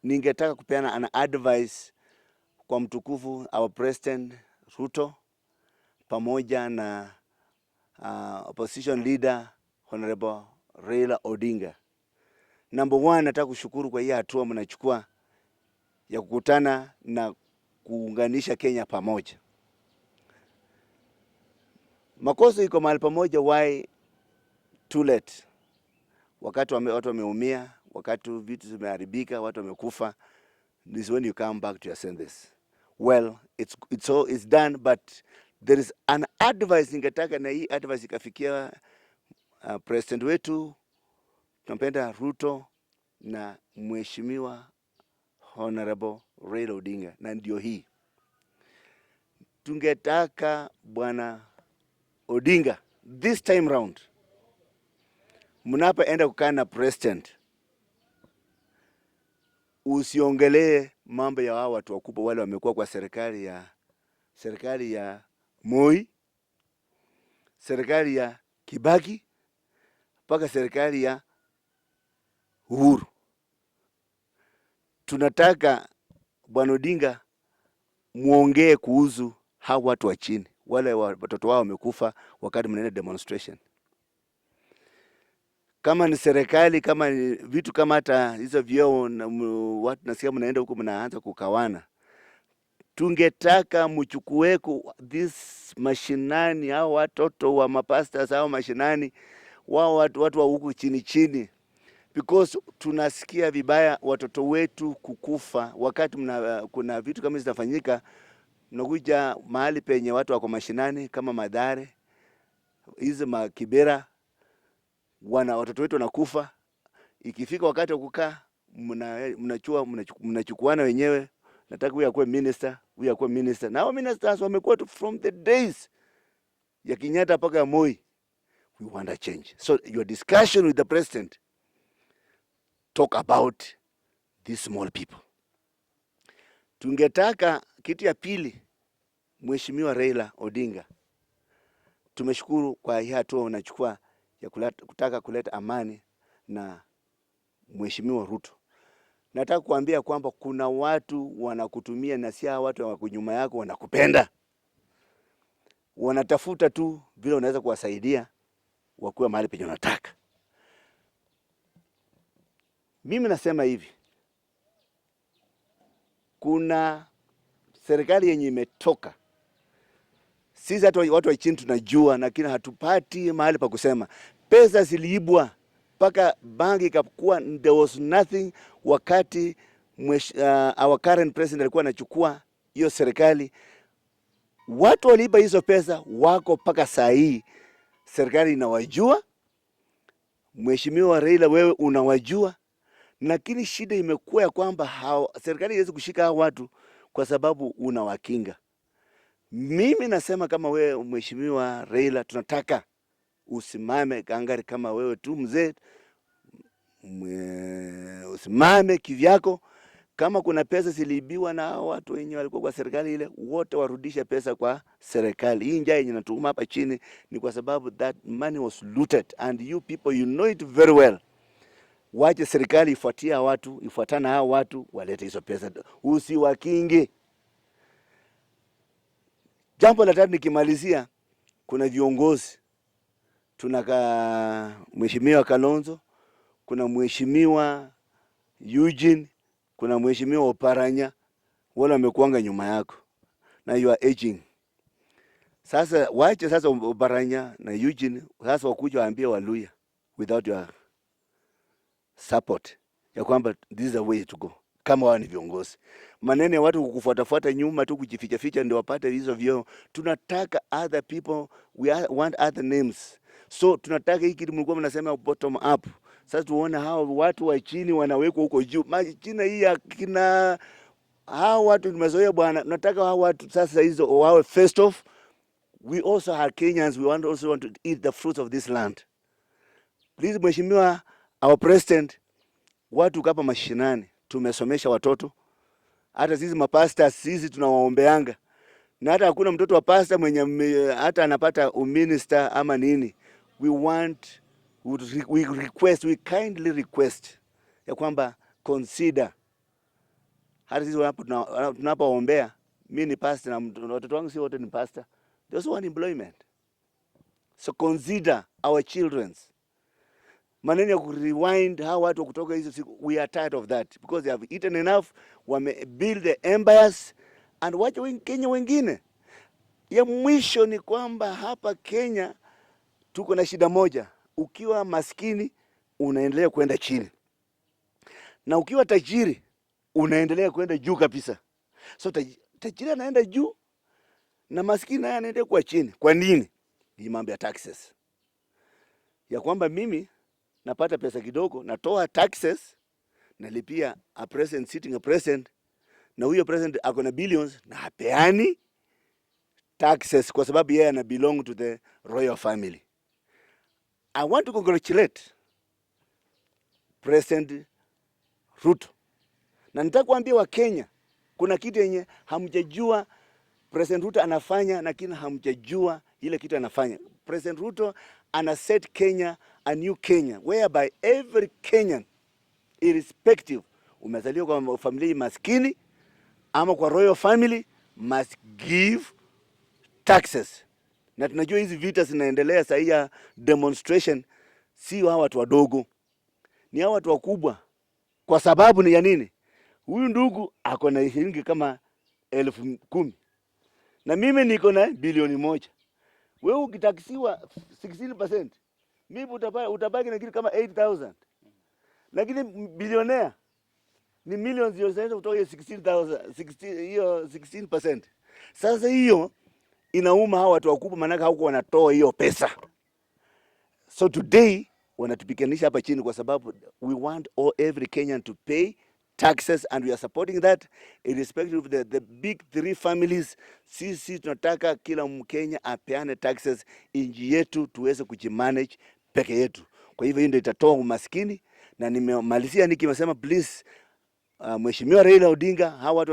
ningetaka kupeana an advice kwa mtukufu our president Ruto pamoja na opposition leader Honorable Raila Odinga. Number one, nataka kushukuru kwa hii hatua mnachukua ya kukutana na kuunganisha Kenya pamoja. Makosa iko mahali pamoja, why too late? Wakati watu wameumia, wakati vitu zimeharibika, watu wamekufa, this is when you come back to your senses. Well, it's done, but there is an advice ningetaka, na hii advice ikafikia president wetu tunampenda Ruto na mheshimiwa Honorable Raila Odinga, na ndio hii. Tungetaka bwana Odinga, this time round, mnapoenda kukaa na president, usiongelee mambo ya hao watu wakubwa wale wamekuwa kwa serikali ya Moi, serikali ya Kibaki, mpaka serikali ya Uhuru. Tunataka bwana Odinga muongee kuhusu hao watu wa chini, wale watoto wao wamekufa wakati mnaenda demonstration. Kama ni serikali, kama ni vitu kama hata hizo vyeo, watu nasikia mnaenda huko mnaanza kukawana. Tungetaka mchukueko this mashinani, hao watoto wa mapastors, hao mashinani, wao watu wa huku chini chini, because tunasikia vibaya watoto wetu kukufa wakati kuna vitu kama zinafanyika. Mnakuja mahali penye watu wako mashinani kama Madhare, hizo Makibera, watoto wetu wanakufa. Ikifika wakati wa kukaa, mnachukuana wenyewe, nataka huyu akuwe minister, huyu akuwe minister. Na hao ministers wamekuwa from the days ya Kenyatta mpaka ya Moi. We want a change. So your discussion with the president, talk about these small people. Tungetaka kitu ya pili, mheshimiwa Raila Odinga, tumeshukuru kwa hii hatua unachukua ya kutaka kuleta amani na mheshimiwa Ruto. Nataka kuambia kwamba kuna watu wanakutumia, na si hao watu wako nyuma yako wanakupenda. Wanatafuta tu vile unaweza kuwasaidia wakuwe mahali penye unataka. Mimi nasema hivi, kuna serikali yenye imetoka, sisi watu wa chini tunajua, lakini hatupati mahali pa kusema. Pesa ziliibwa mpaka banki ikakuwa, there was nothing. Wakati our current president alikuwa anachukua hiyo serikali, watu waliiba hizo pesa wako mpaka saa hii. Serikali inawajua, mheshimiwa Raila wewe unawajua, lakini shida imekuwa ya kwamba serikali haiwezi kushika hao watu kwa sababu unawakinga. Mimi nasema kama wewe mheshimiwa Raila, tunataka usimame gangari kama wewe tu mzee, usimame kivyako. Kama kuna pesa ziliibiwa na watu wenye walikuwa kwa serikali ile, wote warudisha pesa kwa serikali. Hii njaa yenye natuma hapa chini ni kwa sababu that money was looted, and you people, you know it very well. Wache serikali ifuatana hao watu walete hizo pesa, usiwakinge. Jambo la tatu nikimalizia, kuna viongozi, tunaka mheshimiwa Kalonzo, kuna mheshimiwa Eugene, kuna mheshimiwa Oparanya, wale wamekuanga nyuma yako na you are aging. Sasa wache sasa Oparanya na Eugene sasa wakuja waambie Waluya without your support ya kwamba this is the way to go. Kama wao ni viongozi, manene watu kukufuatafuata nyuma tu kujificha ndio wapate hizo vyeo. Tunataka other people, want other names. So tunataka hiki kitu mlikuwa mnasema bottom up, sasa tuone hao watu wa chini wanawekwa huko juu. China hii akina hao watu tumezoea bwana, tunataka hao watu sasa hizo wawe first off. We also are Kenyans, we also want to eat the fruits of this land. Please mheshimiwa our president, watu kapa mashinani tumesomesha watoto, hata sisi mapasta sisi tunawaombeanga, na hata hakuna mtoto wa pasta mwenye hata anapata uminister ama nini. We kindly request ya kwamba consider Hata sisi tunapoombea, mimi ni pastor na watoto wangu si wote ni pastor. They also want employment. So consider our children's. Maneno ya kurewind how watu kutoka hizo siku, we are tired of that because they have eaten enough, wame build the empires and wacha Kenya wengine. Ya mwisho ni kwamba hapa Kenya tuko na shida moja. Ukiwa maskini unaendelea kwenda chini, na ukiwa tajiri unaendelea kwenda juu kabisa. So tajiri anaenda juu na maskini naye anaendelea kwa chini. Kwa nini? Ni mambo ya taxes, ya kwamba mimi napata pesa kidogo, natoa taxes, nalipia a president sitting a president, na huyo president ako na billions na hapeani taxes kwa sababu yeye ana belong to the royal family. I want to congratulate President Ruto. Na nataka kuambia wa Kenya, kuna kitu yenye hamjajua President Ruto anafanya, lakini hamjajua ile kitu anafanya. President Ruto ana set Kenya a new Kenya whereby every Kenyan irrespective umezaliwa kwa familia maskini ama kwa royal family must give taxes. Na tunajua hizi vita zinaendelea sasa ya demonstration, si hawa watu wadogo, ni hawa watu wakubwa. Kwa sababu ni ya nini? Huyu ndugu ako na shilingi kama 10,000 na mimi niko na bilioni 1. Wewe ukitaksiwa 16%, mimi utabaki na kitu kama 8,000. Lakini bilionea ni millions yote kutoka 16,000, hiyo 16%. Sasa hiyo inauma hawa watu wakubwa, maana hauko wanatoa hiyo pesa. So today wanatupiganisha hapa chini kwa sababu we want every Kenyan to pay taxes and we are supporting that irrespective of the big 3 families. Sisi tunataka kila Mkenya apeane taxes inji yetu tuweze kujimanage peke yetu. Kwa hivyo hiyo ndio itatoa umaskini, na nimemalizia nikimesema please, Mheshimiwa Raila Odinga, hawa watu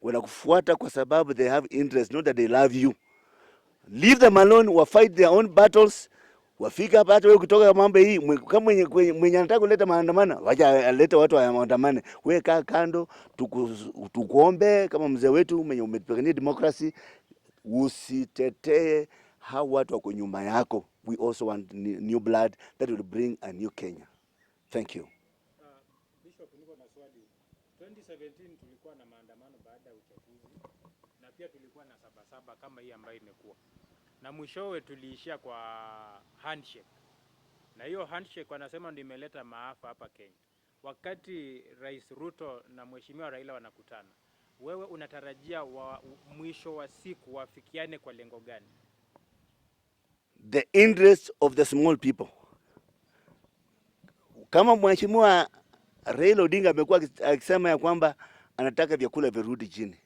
wanakufuata kwa sababu they have interest, not that they love you. Leave them alone, wa fight their own battles. Wafika hapa, hata wewe kutoka mambo hii kama mwenye anataka kuleta maandamano, wacha alete watu wa maandamano. Wewe kaa kando, tukuombe kama mzee wetu mwenye umepigania democracy, usitetee hao watu wako nyuma yako. We also want new blood that will bring a new Kenya. Thank you. Bishop, niko na swali. 2017 tulikuwa na maandamano baada ya uchaguzi na pia tulikuwa na sabasaba kama hii ambayo imekuwa. Na mwishowe tuliishia kwa handshake. Na hiyo handshake wanasema ndio imeleta maafa hapa Kenya. Wakati Rais Ruto na Mheshimiwa Raila wanakutana, wewe unatarajia mwisho wa siku wafikiane kwa lengo gani? The interest of the small people. Kama Mheshimiwa Raila Odinga amekuwa akisema ya kwamba anataka vyakula virudi chini.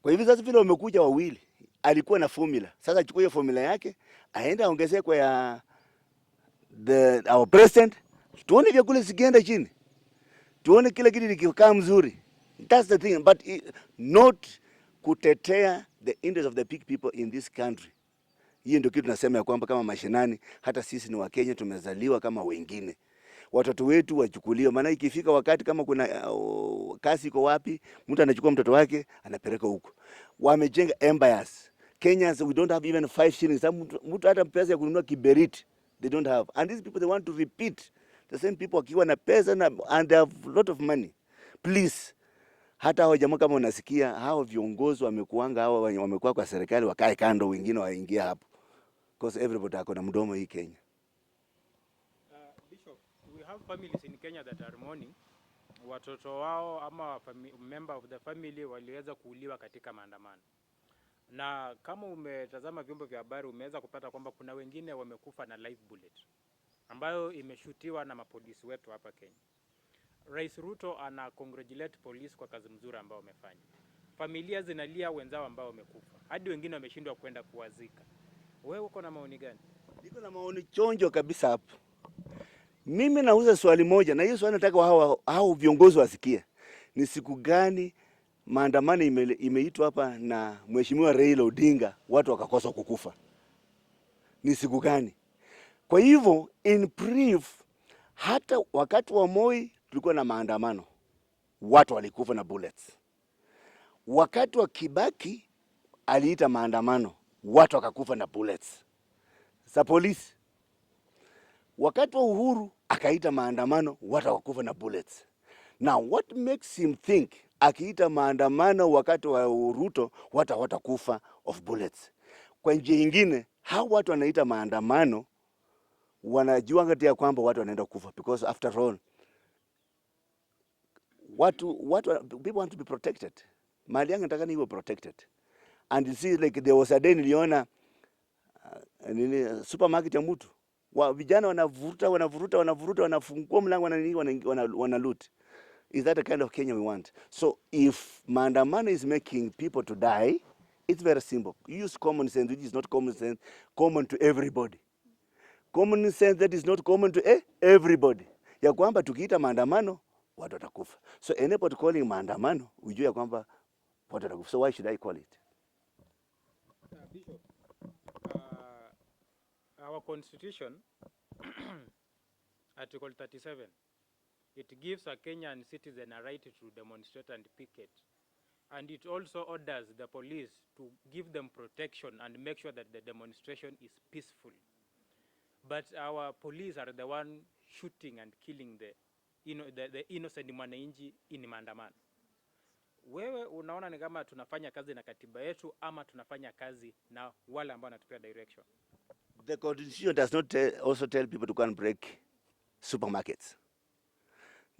Kwa hivyo sasa vile wamekuja wawili, alikuwa na formula. Sasa achukue hiyo formula yake, aende aongezee kwa ya our president. Tuone vyakula sikienda chini. Tuone kila kitu kikikaa mzuri. That's the thing, but not kutetea the interest of the big people in this country. Hiyo ndio kitu tunasema ya kwamba kama mashinani, hata sisi ni Wakenya, tumezaliwa kama wengine. Watoto wetu wachukuliwe, maana ikifika wakati kama kuna kasi iko wapi, mtu anachukua mtoto wake anapeleka huko. Wamejenga empires. Kenyans, we don't have even 5 shillings. Mtu hata pesa ya kununua kiberiti they don't have. And these people, they want to repeat the same people wakiwa na pesa and they have a lot of money. Please, hata hao jamaa kama unasikia hao viongozi wamekuanga, hao wamekuwa kwa serikali, wakae kando, wengine waingia hapo, because everybody ako na mdomo hii Kenya. Bishop, we have families in Kenya that are mourning. Watoto wao ama member of the family waliweza kuuliwa katika maandamano. Na kama umetazama vyombo vya habari umeweza kupata kwamba kuna wengine wamekufa na live bullet ambayo imeshutiwa na mapolisi wetu hapa Kenya. Rais Ruto ana congratulate police kwa kazi mzuri ambao wamefanya. Familia zinalia wenzao ambao wamekufa. Hadi wengine wameshindwa kwenda kuwazika. Wewe uko na maoni gani? Niko na maoni chonjo kabisa hapo. Mimi nauza swali moja, na hiyo swali nataka hao viongozi wasikie. Ni siku gani maandamano imeitwa hapa na Mheshimiwa Raila Odinga watu wakakosa kukufa? Ni siku gani? Kwa hivyo in brief, hata wakati wa Moi tulikuwa na maandamano. watu walikufa na bullets. Wakati wa Kibaki aliita maandamano, watu wakakufa na bullets za polisi. Wakati wa Uhuru akaita maandamano, watu wakakufa na bullets. Now what makes him think akiita maandamano wakati wa Ruto watu hawatakufa of bullets? Kwa njia nyingine, hao watu wanaita maandamano wanajua ngatia kwamba watu wanaenda kufa, because after all people want to be protected. Mali yangu nataka niwe protected. And you see, like there was a day niliona supermarket ya mtu vijana wanavuruta wanafungua mlango wana loot. Is that the kind of Kenya we want? So if maandamano is making people to die, it's very simple. Use common sense, which is not common sense, common to everybody. Common sense that is not common to everybody. Ya kwamba tukiita maandamano watu watakufa. So anybody calling maandamano ujue ya kwamba watu watakufa. So why should I call it? Bishop, our constitution, Article 37, it gives a Kenyan citizen a right to demonstrate and picket. And it also orders the police to give them protection and make sure that the demonstration is peaceful. But our police are the one shooting and killing the innocent mwananchi in maandamano. Wewe unaona ni kama tunafanya kazi na katiba yetu ama tunafanya kazi na wale ambao wanatupea direction? The constitution does not also tell people to go and break supermarkets.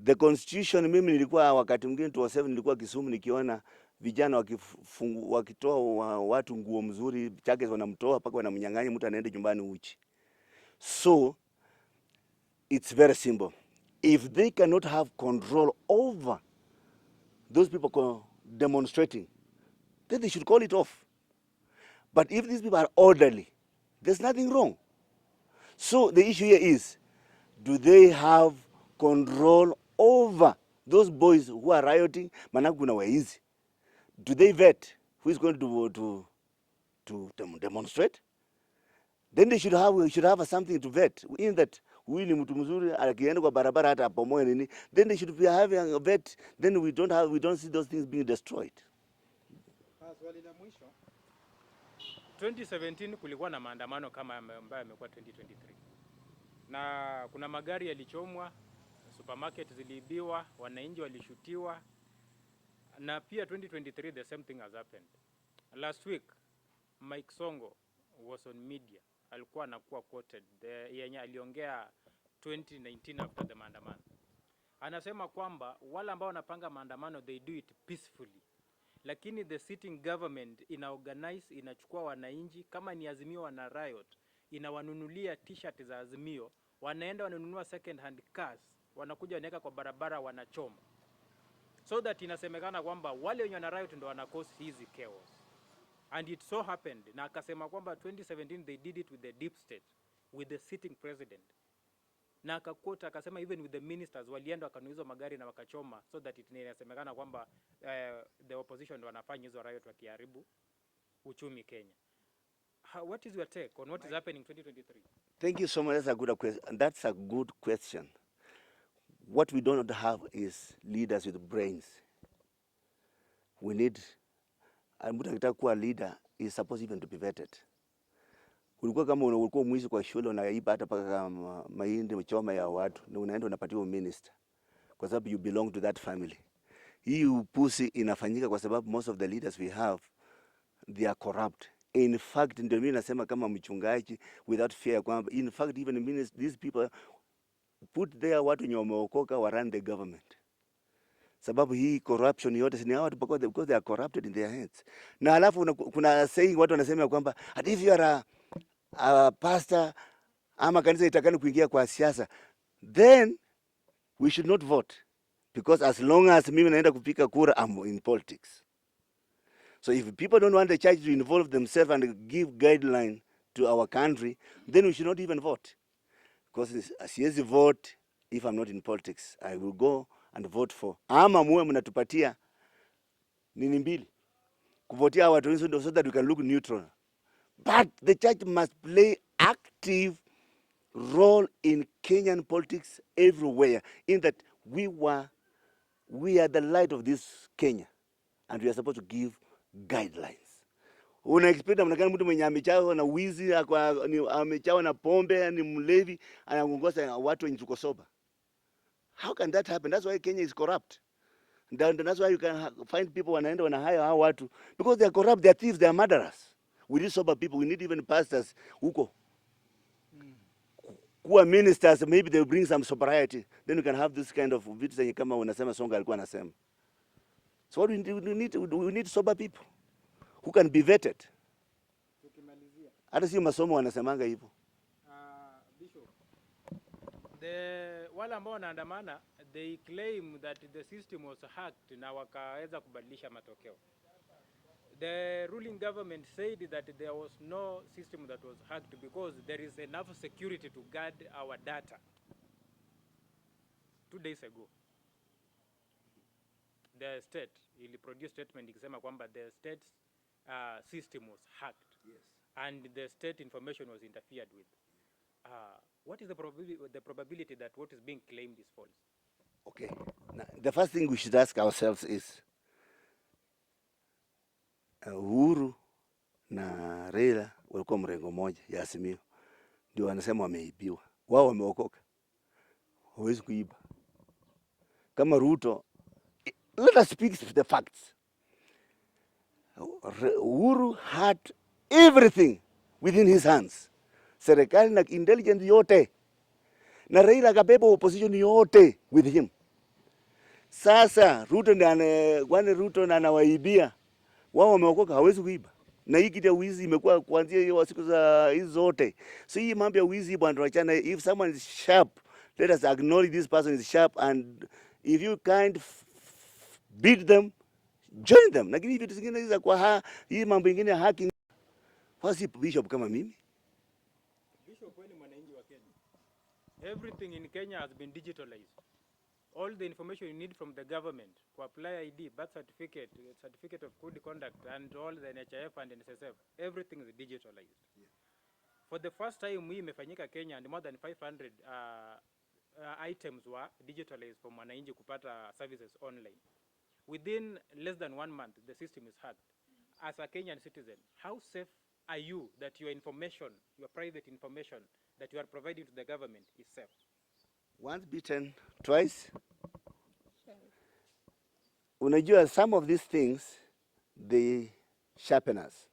The constitution, mimi nilikuwa wakati mwingine 2007 nilikuwa Kisumu nikiona vijana wakitoa watu nguo mzuri, chake wanamtoa mpaka wanamnyang'anya, mtu anaenda nyumbani uchi. So it's very simple. If they cannot have control over those people demonstrating, then they should call it off. But if these people are orderly, there's nothing wrong. So the issue here is, do they have control over those boys who are rioting? Manake kuna waizi. Do they vet who is going to demonstrate? Then they should have something to vet. In that, huyu ni mtu mzuri akienda kwa barabara hata apomoe nini. Then they should be having a vet. Then we don't see those things being destroyed. Swali la mwisho. 2017 kulikuwa na maandamano kama ambayo yamekuwa 2023. Na kuna magari yalichomwa, supermarket ziliibiwa, wananchi walishutiwa. Na pia 2023 the same thing has happened. Last week Mike Songo was on media. Alikuwa anakuwa quoted yenye aliongea 2019 after the maandamano. Anasema kwamba wale ambao wanapanga maandamano they do it peacefully. Lakini the sitting government inaorganize, inachukua wananchi, kama ni Azimio wana riot, inawanunulia t-shirt za Azimio, wanaenda wanunua second hand cars, wanakuja wanaweka kwa barabara wanachoma. So that inasemekana kwamba wale wenye wana riot ndio wana cause hizi chaos. And it so happened, na akasema kwamba 2017 they did it with the deep state, with the sitting president. Na akakota akasema even with the ministers walienda wakanuiza magari na wakachoma, so that inasemekana kwamba the opposition ndio wanafanya hizo riot wakiharibu uchumi Kenya. What is your take on what is happening in 2023? Thank you so much. That's a good question. That's a good question. What we don't have is leaders with brains. We need, mtu akitaka kuwa leader is supposed even to be vetted. Ulikuwa kama ulikuwa mwizi kwa shule unaiba hata paka mahindi mchoma ya watu na unaenda unapatiwa minister kwa sababu you belong to that family. Hii upusi inafanyika kwa sababu most of the leaders we have they are corrupt. In fact, ndio mimi nasema kama mchungaji without fear kwamba in fact even these people put there watu wenye wameokoka wa run the government. Sababu hii corruption yote ni watu because they are corrupted in their heads. Na alafu kuna saying watu wanasema kwamba if you are a pastor ama kanisa itakani kuingia kwa siasa, then we should not vote, because as long as mimi naenda kupiga kura I'm in politics. So if people don't want the church to involve themselves and give guideline to our country, then we should not even vote, because siwezi vote if I'm not in politics. I will go and vote for ama muwe mnatupatia nini mbili kuvotia watu wengi so that we can look neutral. But the church must play active role in Kenyan politics everywhere, in that We are the light of this Kenya, and we are supposed to give guidelines. Una expect mnakana mtu mwenye amechawa na wizi, amechawa na pombe, ni mlevi, anaongoza watu wenye tuko sober. How can that happen? That's why Kenya is corrupt. That's why you can find people wanaenda wanahaya hao watu because they are corrupt, they are thieves, they are murderers. We need sober people. We need even pastors huko. Kuwa ministers, maybe they will bring some sobriety. Then you can have this kind of vitu zenye kama unasema Songa alikuwa anasema. So what we need sober people who can be vetted. Hata sio masomo wanasemanga hivyo. Bishop, wale ambao wanaandamana, they claim that the system was hacked na wakaweza kubadilisha matokeo. The ruling government said that there was no system that was hacked because there is enough security to guard our data. 2 days ago, the state ili produce statement ikisema kwamba the state's system was hacked. Yes. And the state information was interfered with. What is the probability that what is being claimed is false? Okay. Now, the first thing we should ask ourselves is Uhuru na Raila walikuwa mrengo moja ya Azimio, ndio wanasema wameibiwa. Wao wameokoka, hawezi kuiba. Kama Ruto, let us speak the facts. Uhuru had everything within his hands, serikali na intelligence yote, na Raila akabeba opposition yote with him. Sasa Ruto kwani Ruto na anawaibia, wao wameokoka, hawezi kuiba. Na hii kitu ya wizi imekuwa kuanzia hiyo siku za hizo zote. So hii mambo ya wizi bwana, tuachana. If someone is sharp, let us acknowledge this person is sharp, and if you can't beat them, join them. Lakini vitu zingine hizo kwa hii mambo mengine ya hacking, wasi bishop kama mimi. Bishop wewe ni mwananchi wa Kenya. Everything in Kenya has been digitalized. All the information you need from the government to apply ID, birth certificate, certificate of good conduct, and all the NHIF and NSSF, everything is digitalized. Yeah. For the first time, we imefanyika Kenya, and more than 500 items were digitalized for mwananchi kupata services online. Within less than 1 month, the system is hacked. As a Kenyan citizen, how safe are you that your information, your private information that you are providing to the government is safe? Once bitten, twice. Unajua, some of these things, they sharpen us.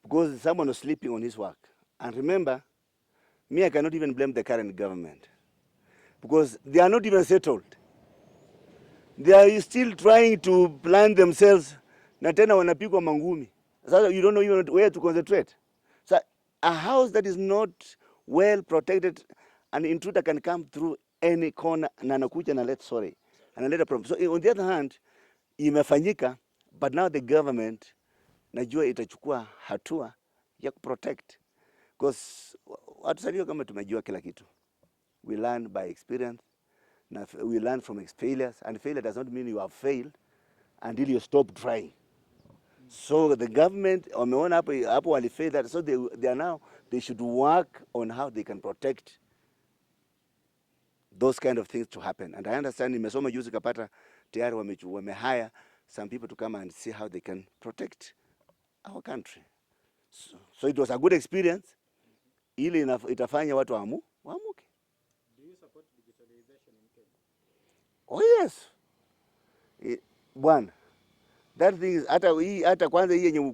Because someone was sleeping on his work. And remember, me, I cannot even blame the current government. Because they are not even settled. They are still trying to plan themselves. Na tena wanapigwa mangumi. So you don't know even where to concentrate. So a house that is not well protected, an intruder can come through any corner na anakuja na analeta problem. So on the other hand, imefanyika, but now the government najua itachukua hatua ya kuprotect, because hatusalio kama tumejua kila kitu. We learn by experience, we learn from failures, and failure does not mean you have failed until you stop trying. So the government wameona hapo walifail that, so they are now, they should work on how they can protect those kind of things to happen. And I understand, nimesoma juzi kapata tayari wamehire some people to come and see how they can protect our country. So it was a good experience. Ili itafanya watu waamuke. Do you support digitalization in Kenya? Oh yes. Bwana, that thing is hata kwanza hii yenye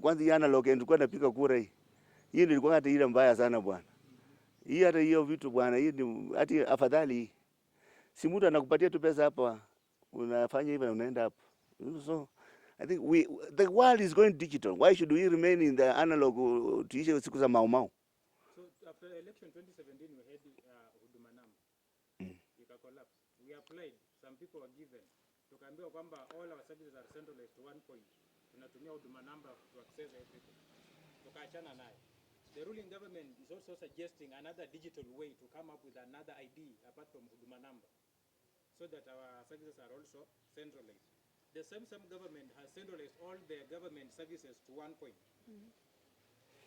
kwanza hii analog tulikuwa napiga kura hii. Hii ndio ilikuwa hata ile mbaya sana bwana. Hii hata hiyo vitu bwana, hii ni hata afadhali hii. Si mtu anakupatia tu pesa hapa, unafanya hivi na unaenda hapo. So I think the world is going digital. Why should we remain in the analog tuishe siku za mau? So after election 2017 we had huduma number. Ika collapse. We applied, some people were given. Tukaambiwa kwamba all our services are centralized to one point. Tunatumia huduma number to access everything. Tukaachana nayo. The ruling government is also suggesting another digital way to come up with another ID apart from huduma number, so that our services are also centralized. The same government has centralized all their government services to one point.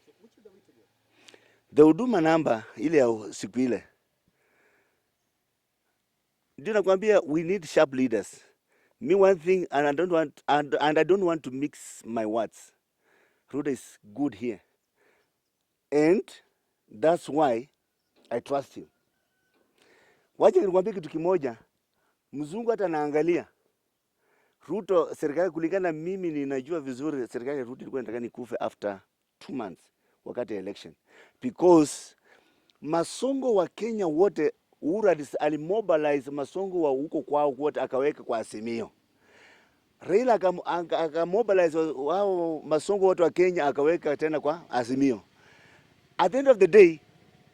So which is the way to go? The huduma number ile ya siku ile, Ndio nakwambia we need sharp leaders. Me one thing, and I don't want to mix my words. Ruto is good here, and that's why I trust him. Wacha nikwambie kitu kimoja, mzungu hata naangalia Ruto, serikali kulingana mimi ninajua vizuri serikali ya Ruto ilikuwa inataka nikufe after 2 months wakati ya election, because masongo wa Kenya wote Uhuru alimobilize masongo wa huko kwao wote akaweka kwa Azimio. Raila akamobilize wao masongo wote wa Kenya akaweka tena kwa Azimio. At the end of the day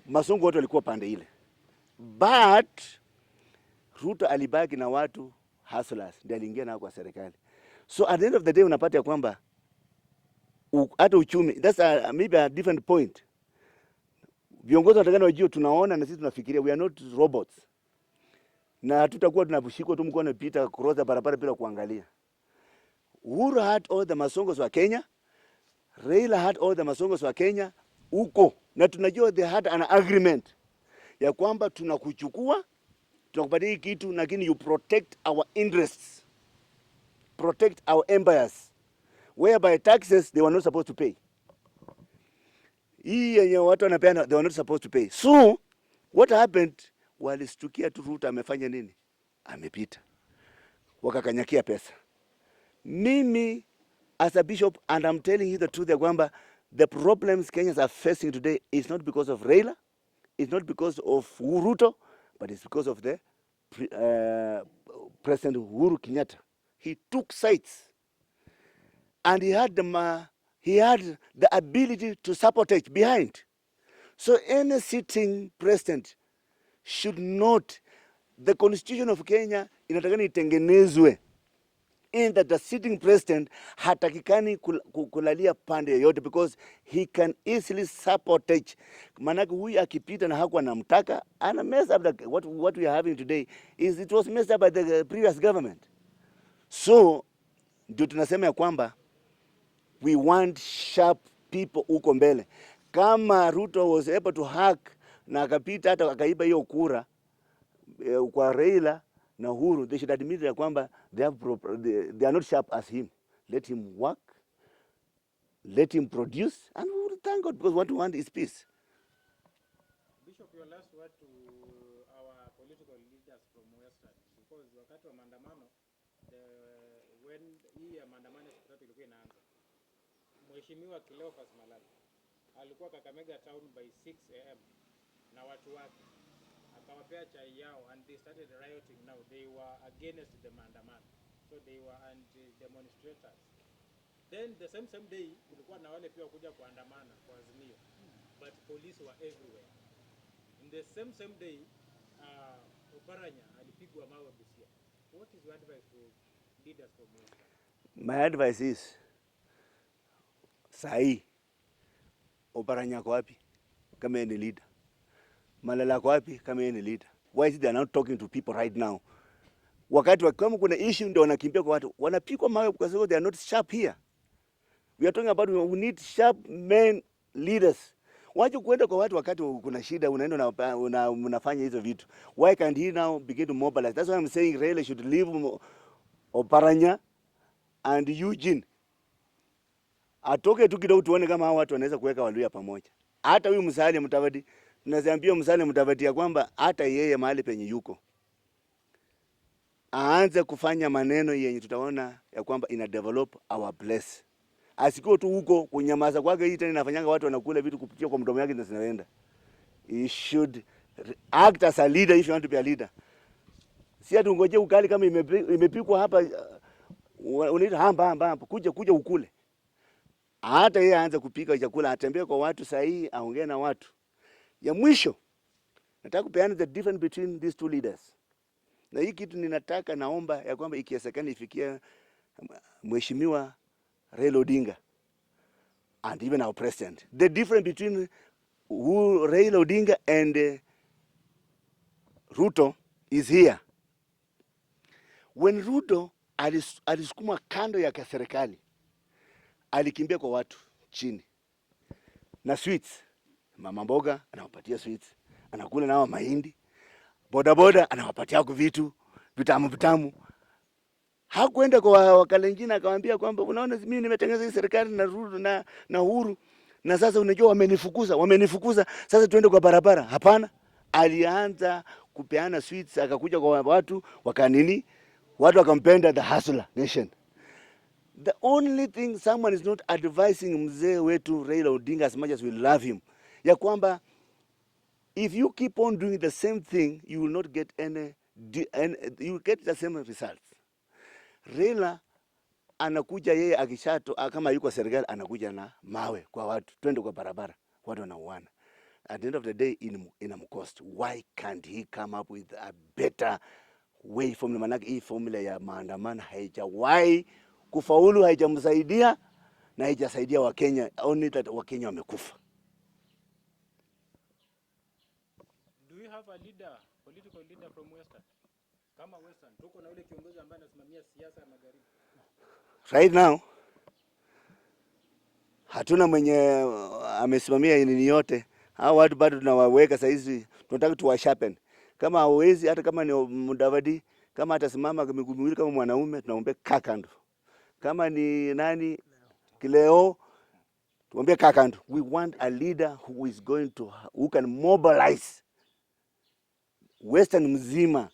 masongo wote walikuwa pande ile, but Ruto alibaki na watu hustlers, ndio aliingia nao kwa serikali. So at the end of the day unapata ya kwamba hata uchumi, that's maybe a different point. Viongozi watakana wajue tunaona na sisi tunafikiria, we are not robots. Na tutakuwa tunashikwa tu mkono pita cross barabara bila kuangalia. Uhuru had all the masongos wa Kenya, Raila had all the masongos wa Kenya huko, na tunajua they had an agreement ya kwamba tunakuchukua, tunakupatia kitu, lakini you protect our interests, protect our empires, whereby taxes they were not supposed to pay. Hii yenye watu wanapeana they were not supposed to pay. So what happened, walistukia tu Ruto amefanya nini, amepita, wakakanyakia pesa. Mimi as a bishop, and I'm telling you the truth, ya kwamba the problems Kenyans are facing today is not because of Raila, it's not because of Ruto, but it's because of the President Uhuru Kenyatta. He took sides, and he had the ability to sabotage behind. So any sitting president should not, the constitution of Kenya inatakana itengenezwe in that the sitting president hatakikani kulalia pande yoyote, because he can easily sabotage. Manake huyu akipita na hakuwa namtaka, ana mess up the, what we are having today is it was messed up by the previous government. So ndio tunasema ya kwamba we want sharp people huko mbele. Kama Ruto was able to hack na akapita hata akaiba hiyo kura kwa Raila na Uhuru, they should admit ya kwamba they are not sharp as him. Let him work, let him produce, and we will thank God, because what we want is peace. Bishop, your last word to our political leaders from Western, because wakati wa maandamano, when hii maandamano siku tatu ilikuwa inaanza, Mheshimiwa Cleophas Malala alikuwa Kakamega town by 6 am na watu wake, akawapea chai yao, and they started rioting. Now they were against the maandamano, so they were anti-demonstrators. Then the same day kulikuwa na wale pia kuja kuandamana kwa Azimio, but police were everywhere. In the same day Oparanya alipigwa mawe Busia. What is your advice to leaders from Western? My advice is, sahi Oparanya kwa wapi kama yeye ni leader? Malala kwa wapi kama yeye ni leader? Why is they are not talking to people right now? Wakati kama kuna issue ndio wanakimbia kwa watu, wanapigwa mawe kwa sababu they are not sharp here. We are talking about, we need sharp men leaders. Waje kuenda kwa watu wakati kuna shida, unaenda unafanya hizo vitu. Why can't he now begin to mobilize? That's why I'm saying Raila should leave Oparanya and Eugene. Atoke tu kidogo tuone kama hao watu wanaweza kuweka Waluya pamoja. Hata huyu Musalia Mudavadi, tunaziambia Musalia Mudavadi ya kwamba hata yeye mahali penye yuko aanze kufanya maneno yenye tutaona ya kwamba ina develop our place. Asikuwa tu huko kunyamaza kwake, hii tena inafanyanga watu wanakula vitu kupitia kwa mdomo yake ndio zinaenda. He should act as a leader if you want to be a leader. Si ati ungoje ukali kama imepikwa hapa, unaita hamba kuja ukule. Hata yeye aanze kupika chakula, atembee kwa watu sahihi, aongee na watu. Ya mwisho nataka kupeana the difference between these two leaders. Na hii kitu ninataka, naomba ya kwamba ikiwezekana ifikia Mheshimiwa Raila Odinga and even our president. The difference between Raila Odinga and Ruto is here. When Ruto alisukuma kando ya serikali, alikimbia kwa watu chini na sweets. Mama mboga anawapatia sweets, anakula nao mahindi. bodaboda anawapatia kwa vitu vitamu vitamu. Hakuenda kwa Wakalenjin akamwambia kwamba unaona mimi nimetengeneza hii serikali na Ruto na Uhuru na sasa unajua wamenifukuza sasa tuende kwa barabara. Hapana, alianza kupeana sweets, akakuja kwa watu wakanini, watu wakampenda, the hustler nation. The only thing someone is not advising mzee wetu Raila Odinga, as much as we love him, ya kwamba if you keep on doing the same thing you will not get you will get the same results. Raila anakuja yeye akishato kama yuko serikali anakuja na mawe kwa watu, twende kwa barabara, watu wanauana. At the end of the day inamcost. Why can't he come up with a better way formula? Manake hii formula ya maandamano haijawahi kufaulu, haijamsaidia na haijasaidia Wakenya, only that Wakenya wamekufa. Do we have a leader, political leader from Western? Kama Western, tuko na ule kiongozi ambaye anasimamia siasa ya magharibi. Right now hatuna mwenye amesimamia nini yote. Hao watu bado tunawaweka saa hizi, tunataka tuwasharpen. Kama hawezi, hata kama ni Mudavadi, kama atasimama miguu miwili kama mwanaume, tunaombe kakando. Kama ni nani Kileo, tuombe kakando. We want a leader who is going to, who can mobilize Western mzima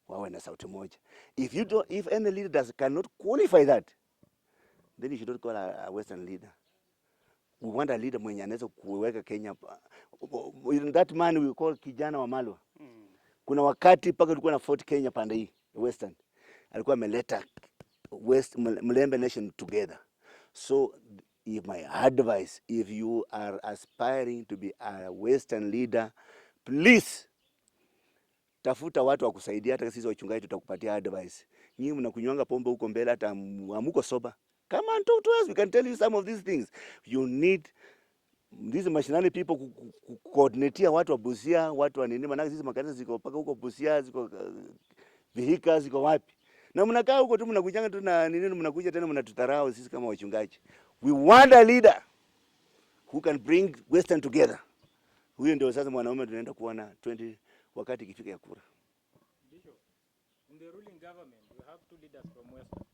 wawe na sauti moja. If any leader cannot qualify that, then you should not call a Western leader. We want a leader mwenye anaweza kuweka Kenya. That man we call kijana wa Malwa. Kuna wakati paka tulikuwa na Fort Kenya pande hii Western. Alikuwa ameleta Mlembe nation together. So if my advice, if you are aspiring to be a Western leader, please tafuta watu wa kusaidia. Hata sisi wachungaji tutakupatia advice. Nyinyi mnakunywanga pombe huko mbele, hata amuko soba. Come and talk to us. We can tell you some of these things. You need these mashinani people coordinate watu wa Busia, watu wa nini, maana sisi makanisa ziko paka huko Busia, ziko vehicles ziko wapi. Na mnakaa huko tu mnakujanga tu na nini, mnakuja tena mnatutarao sisi kama wachungaji. We want a leader who can bring Western together. Huyo ndio sasa mwanaume tunaenda kuona 20 wakati ikifika ya kura. In the ruling government we have two leaders from Western.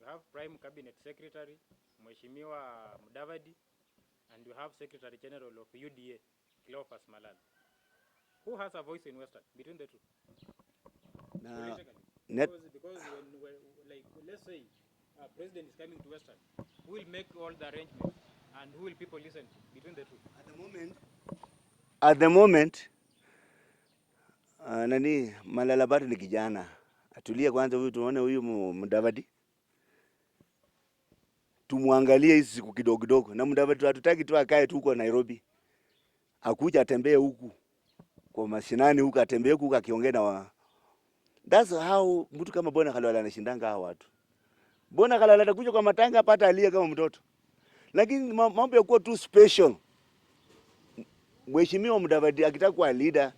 We have Prime Cabinet Secretary Mheshimiwa Mudavadi, and we have Secretary General of UDA Cleophas Malala. Who has a voice in Western between the two? Because when like let's say a president is coming to Western, who will make all the arrangements and who will people listen to between the two? At the moment nani Malala bado ni kijana. Atulie kwanza, huyu tuone huyu Mudavadi. Tumuangalie hizi siku kidogo kidogo. Na Mudavadi hatutaki tu akae tu huko Nairobi. Akuja atembee huku kwa mashinani huku, atembee huku akiongea na That's how mtu kama Bona Khalwala anashindanga hao watu. Bona Khalwala atakuja kwa matanga hapa hata alia kama mtoto. Lakini mambo ya kuwa too special. Mheshimiwa Mudavadi akitaka kuwa leader,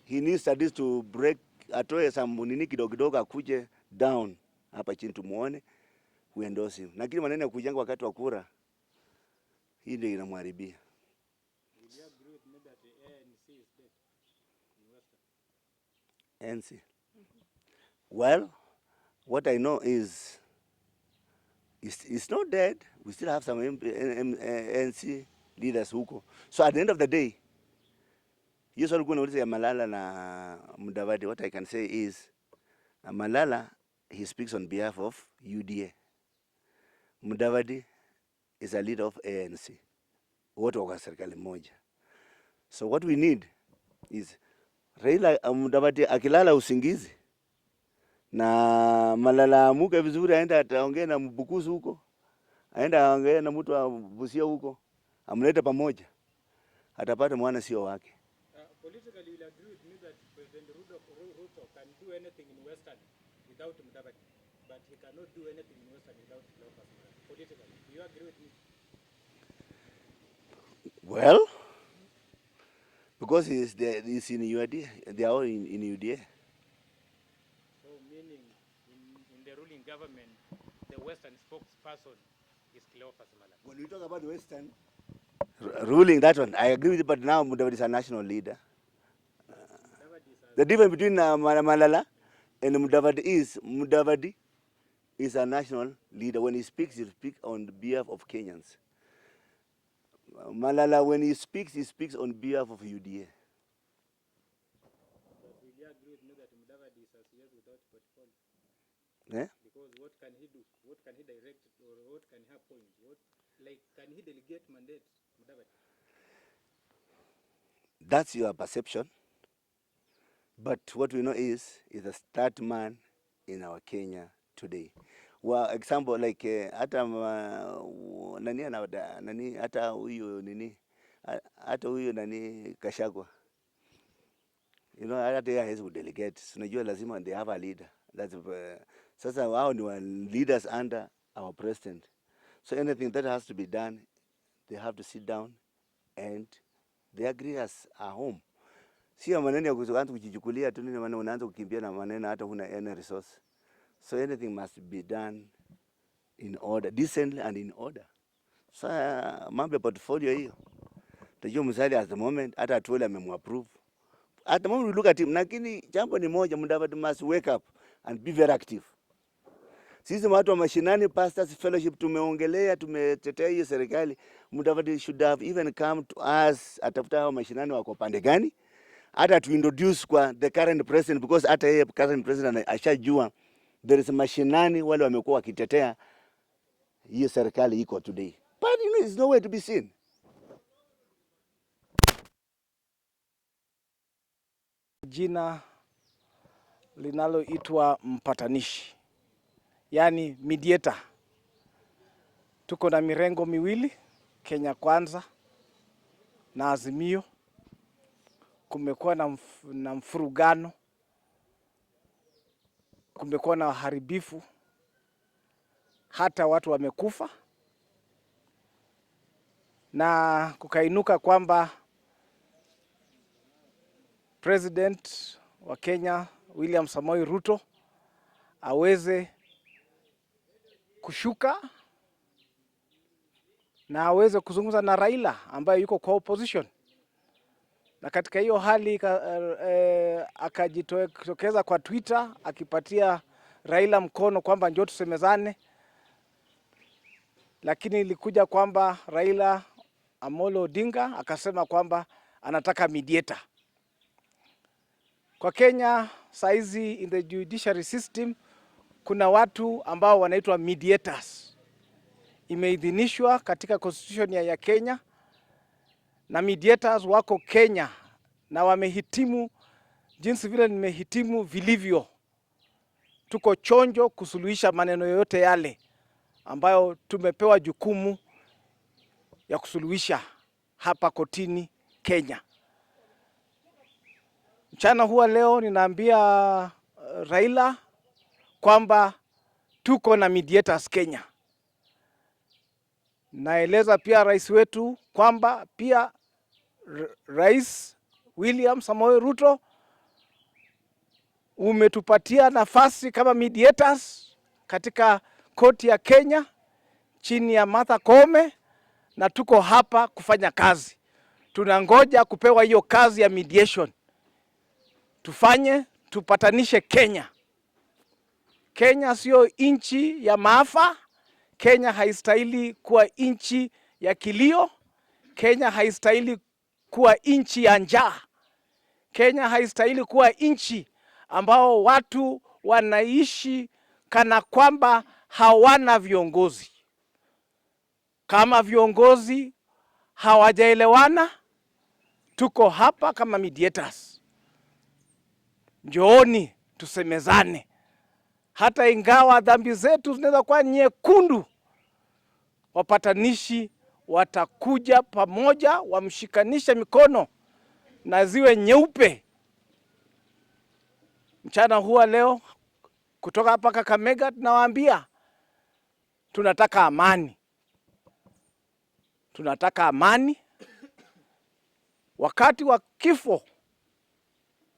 he needs at least to break, atoe some nini kidogo kidogo, akuje down hapa chini tumuone, we endorse him. Lakini maneno ya kujanga wakati wa kura, hii ndio inamharibia. NC. Well, what I know is it's not dead. We still have some NC leaders huko. So at the end of the day, hiyo swali kuna ya Malala na Mudavadi, what I can say is Malala, he speaks on behalf of UDA. Mudavadi is a leader of ANC. Wote wako serikali moja. So what we need is Raila Mudavadi akilala usingizi na Malala amuke vizuri, aenda ataongea na Mbukusu huko, aenda aongea na mtu wa Busia huko, amlete pamoja, atapata mwana sio wake. Politically, you agree with me that President Ruto can do anything in Western without Mudavadi, but he cannot do anything in Western without Cleophas Malala. Politically, do you agree with me? Well, because he's in UDA, they are all in UDA. So meaning in the ruling government, the Western spokesperson is Cleophas Malala. When we talk about the Western ruling, that one, I agree with you, but now Mudavadi is a national leader. Mudavadi is a The difference between Malala and Mudavadi is a national leader. When he speaks on behalf of Kenyans. Malala, when he speaks on behalf of UDA. But will you agree with me that Mudavadi is a CS without portfolio? Yeah? Because what can he do? What can he direct or what can he appoint? What, like, can he delegate mandates? Mudavadi. That's your perception. But what we know is a start man in our Kenya today. Well, example like hata nani anawada nani hata huyu nini hata huyu nani Kashagwa. You know, hata yeye hawezi kudelegate. Unajua lazima they have a leader. That's sasa wao ni leaders under our president. So anything that has to be done, they have to sit down and they agree as a home. Sio maneno ya kuanza kujichukulia tu nini, maana unaanza kukimbia na maneno hata huna any resource. So anything must be done in order, decently and in order. So mambo ya portfolio hiyo. Tajua msali at the moment hata Atuole amemapprove. At the moment we look at him, lakini jambo ni moja, Mudavadi must wake up and be very active. Sisi watu wa mashinani pastors fellowship tumeongelea, tumetetea hiyo serikali. Mudavadi should have even come to us, atafuta hao mashinani wako pande gani, hata to introduce kwa the current president, because hata yeye current president ashajua there is mashinani wale wamekuwa wakitetea hiyo serikali iko today, but you know, it's nowhere to be seen. Jina linaloitwa mpatanishi, yani mediator. Tuko na mirengo miwili, Kenya Kwanza na Azimio. Kumekuwa na mfurugano, kumekuwa na uharibifu, hata watu wamekufa, na kukainuka kwamba President wa Kenya William Samoei Ruto aweze kushuka na aweze kuzungumza na Raila ambaye yuko kwa opposition. Na katika hiyo hali akajitokeza kwa Twitter akipatia Raila mkono kwamba njoo tusemezane, lakini ilikuja kwamba Raila Amolo Odinga akasema kwamba anataka mediator. Kwa Kenya saizi in the judiciary system kuna watu ambao wanaitwa mediators. Imeidhinishwa katika constitution ya Kenya, na mediators wako Kenya na wamehitimu jinsi vile nimehitimu vilivyo. Tuko chonjo kusuluhisha maneno yote yale ambayo tumepewa jukumu ya kusuluhisha hapa kotini Kenya. Mchana huwa leo ninaambia Raila kwamba tuko na mediators Kenya. Naeleza pia rais wetu kwamba pia Rais William Samoei Ruto umetupatia nafasi kama mediators katika koti ya Kenya chini ya Martha Koome, na tuko hapa kufanya kazi. Tunangoja kupewa hiyo kazi ya mediation. Tufanye, tupatanishe Kenya. Kenya sio nchi ya maafa. Kenya haistahili kuwa nchi ya kilio. Kenya haistahili kuwa nchi ya njaa. Kenya haistahili kuwa nchi ambao watu wanaishi kana kwamba hawana viongozi. Kama viongozi hawajaelewana, tuko hapa kama mediators. Njooni tusemezane. Hata ingawa dhambi zetu zinaweza kuwa nyekundu, wapatanishi watakuja pamoja, wamshikanishe mikono na ziwe nyeupe. Mchana huwa leo kutoka hapa Kakamega tunawaambia tunataka amani. Tunataka amani. Wakati wa kifo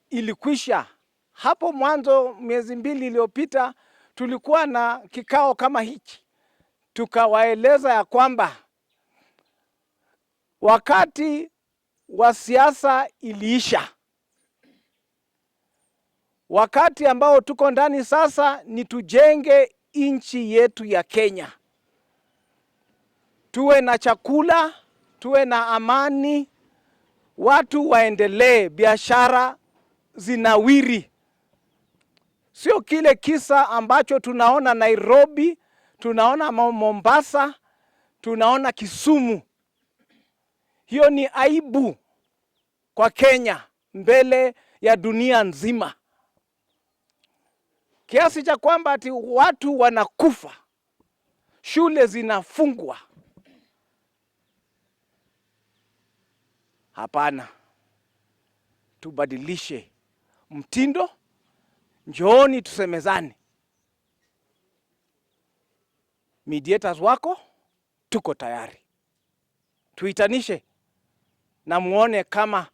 ilikwisha. Hapo mwanzo miezi 2 iliyopita tulikuwa na kikao kama hiki. Tukawaeleza ya kwamba wakati wa siasa iliisha. Wakati ambao tuko ndani sasa ni tujenge nchi yetu ya Kenya. Tuwe na chakula, tuwe na amani, watu waendelee, biashara zinawiri. Sio kile kisa ambacho tunaona Nairobi, tunaona Mombasa, tunaona Kisumu. Hiyo ni aibu kwa Kenya mbele ya dunia nzima. Kiasi cha kwamba ati watu wanakufa, shule zinafungwa. Hapana. Tubadilishe mtindo, njooni tusemezane. Mediators wako, tuko tayari. Tuitanishe na muone kama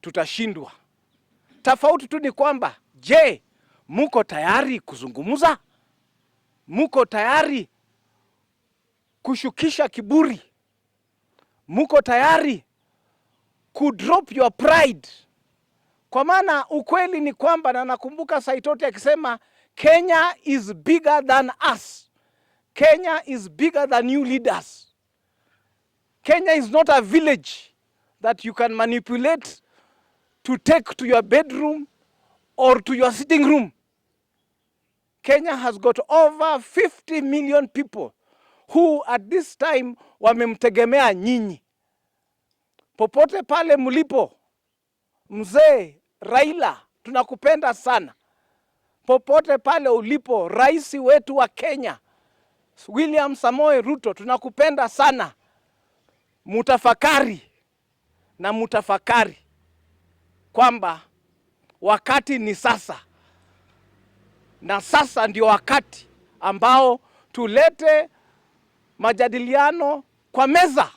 tutashindwa. Tofauti tu ni kwamba, je, muko tayari kuzungumza? Muko tayari kushukisha kiburi? Muko tayari kudrop your pride? Kwa maana ukweli ni kwamba, na nakumbuka Saitoti akisema, Kenya is bigger than us. Kenya is bigger than you leaders. Kenya is not a village that you can manipulate to take to your bedroom or to your sitting room. Kenya has got over 50 million people who at this time wamemtegemea nyinyi. Popote pale mlipo, mzee Raila, tunakupenda sana. Popote pale ulipo, rais wetu wa Kenya, William Samoei Ruto, tunakupenda sana. Mutafakari na mutafakari kwamba wakati ni sasa. Na sasa ndio wakati ambao tulete majadiliano kwa meza.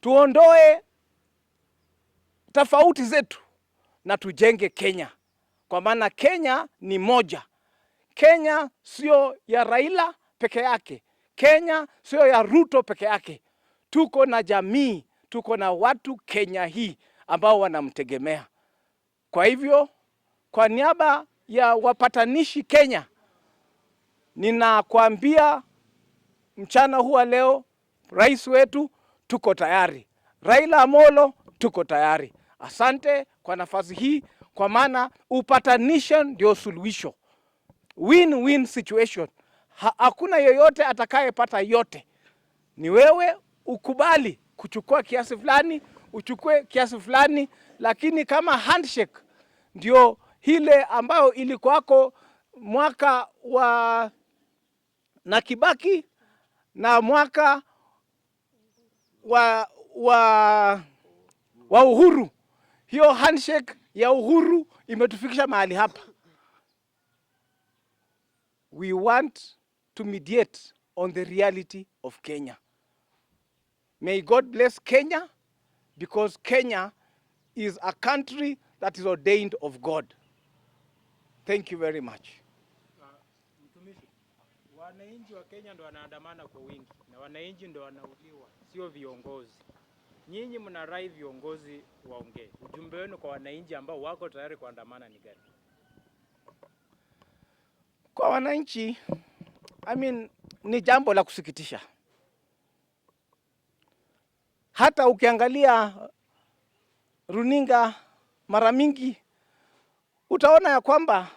Tuondoe tofauti zetu na tujenge Kenya. Kwa maana Kenya ni moja. Kenya sio ya Raila peke yake. Kenya sio ya Ruto peke yake. Tuko na jamii, tuko na watu Kenya hii ambao wanamtegemea. Kwa hivyo, kwa niaba ya wapatanishi Kenya, ninakuambia mchana huwa leo, rais wetu tuko tayari. Raila Amolo tuko tayari. Asante kwa nafasi hii, kwa maana upatanisho ndio suluhisho. Win-win situation. Hakuna yoyote atakayepata yote. Ni wewe ukubali kuchukua kiasi fulani, uchukue kiasi fulani, lakini kama handshake ndio ile ambayo ilikuwako mwaka wa na Kibaki na mwaka wa Uhuru. Hiyo handshake ya Uhuru imetufikisha mahali hapa. We want to mediate on the reality of Kenya. May God bless Kenya, because Kenya is a country that is ordained of God. Thank you very much. Mtumishi, wananchi wa Kenya ndo wanaandamana kwa wingi na wananchi ndo wanauliwa, sio viongozi. Nyinyi mnarai viongozi waongee. Ujumbe wenu kwa wananchi ambao wako tayari kuandamana ni gani? Kwa wananchi, ni jambo la kusikitisha. Hata ukiangalia runinga mara mingi, utaona ya kwamba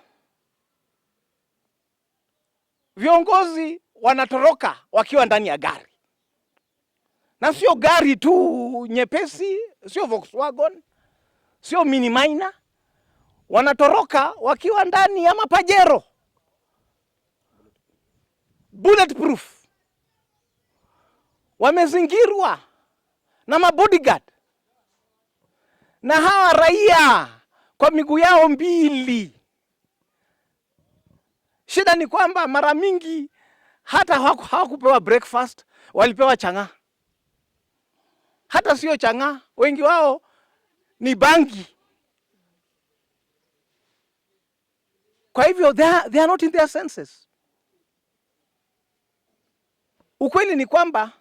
viongozi wanatoroka wakiwa ndani ya gari. Na sio gari tu nyepesi, sio Volkswagen, sio mini minor. Wanatoroka wakiwa ndani ya mapajero. Bulletproof. Wamezingirwa na mabodyguard. Na hawa raia kwa miguu yao mbili. Shida ni kwamba mara mingi hata hawakupewa breakfast, walipewa chang'aa. Hata sio chang'aa, wengi wao ni bangi. Kwa hivyo they are not in their senses. Ukweli ni kwamba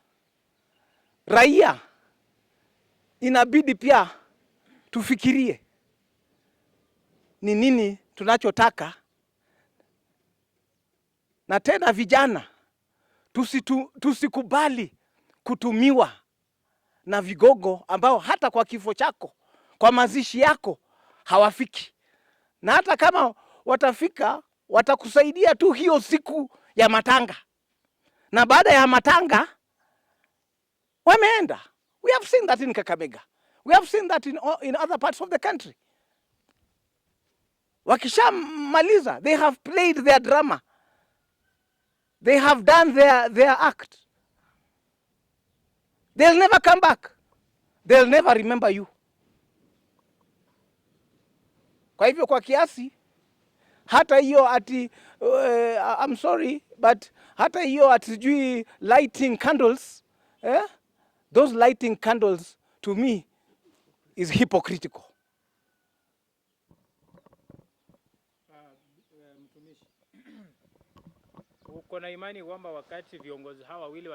raia inabidi pia tufikirie. ni nini tunachotaka, na tena vijana tusikubali kutumiwa na vigogo ambao hata kwa kifo chako, kwa mazishi yako hawafiki, na hata kama watafika watakusaidia tu hiyo siku ya matanga, na baada ya matanga wameenda. We have seen that in Kakamega. We have seen that in other parts of the country. Wakishamaliza, they have played their drama. They have done their act. They'll never come back. They'll never remember you. Kwa hivyo kwa kiasi, hata hiyo ati I'm sorry, but hata hiyo ati sijui lighting candles, those lighting candles to me is hypocritical. Mtumishi, uko na imani kwamba wakati viongozi hawa wawili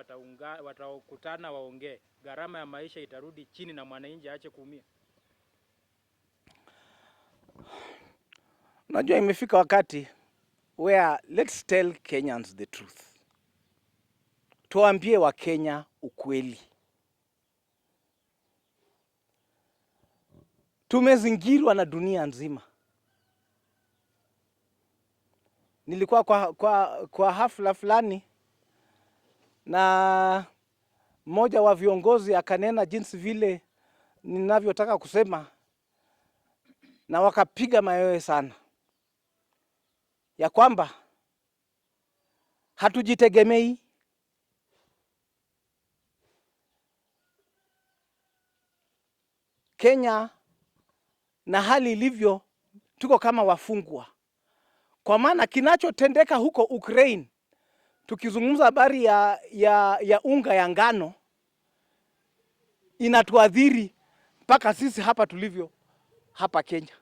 watakutana waongee, gharama ya maisha itarudi chini na mwananchi aache kuumia? Unajua imefika wakati where let's tell Kenyans the truth. Tuambie wa Kenya ukweli. Tumezingirwa na dunia nzima. Nilikuwa kwa hafla fulani na mmoja wa viongozi akanena jinsi vile ninavyotaka kusema, na wakapiga mayowe sana, ya kwamba hatujitegemei. Kenya na hali ilivyo, tuko kama wafungwa, kwa maana kinachotendeka huko Ukraine, tukizungumza habari ya unga ya ngano, inatuadhiri mpaka sisi hapa tulivyo hapa Kenya.